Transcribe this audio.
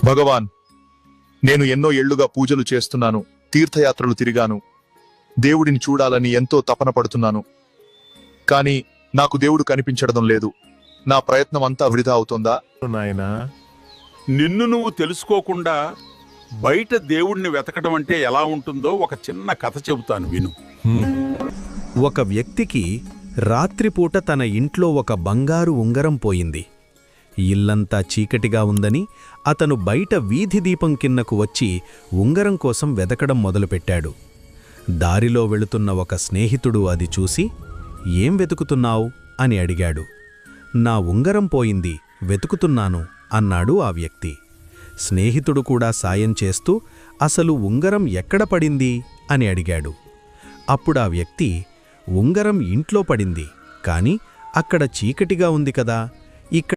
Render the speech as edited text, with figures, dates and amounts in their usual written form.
భగవాన్, నేను ఎన్నో ఏళ్లుగా పూజలు చేస్తున్నాను, తీర్థయాత్రలు తిరిగాను, దేవుడిని చూడాలని ఎంతో తపన పడుతున్నాను. కాని నాకు దేవుడు కనిపించడం లేదు. నా ప్రయత్నం అంతా వృధా అవుతోందా? నాయనా, నిన్ను నువ్వు తెలుసుకోకుండా బయట దేవుణ్ణి వెతకడం అంటే ఎలా ఉంటుందో ఒక చిన్న కథ చెబుతాను విను. ఒక వ్యక్తికి రాత్రిపూట తన ఇంట్లో ఒక బంగారు ఉంగరం పోయింది. ఇల్లంతా చీకటిగా ఉందని అతను బయట వీధి దీపం కిందకు వచ్చి ఉంగరం కోసం వెతకడం మొదలుపెట్టాడు. దారిలో వెళుతున్న ఒక స్నేహితుడు అది చూసి, "ఏం వెతుకుతున్నావు?" అని అడిగాడు. "నా ఉంగరం పోయింది, వెతుకుతున్నాను" అన్నాడు ఆ వ్యక్తి. స్నేహితుడు కూడా సాయం చేస్తూ, "అసలు ఉంగరం ఎక్కడ పడింది?" అని అడిగాడు. అప్పుడా వ్యక్తి, "ఉంగరం ఇంట్లో పడింది, కాని అక్కడ చీకటిగా ఉంది కదా, ఇక్కడ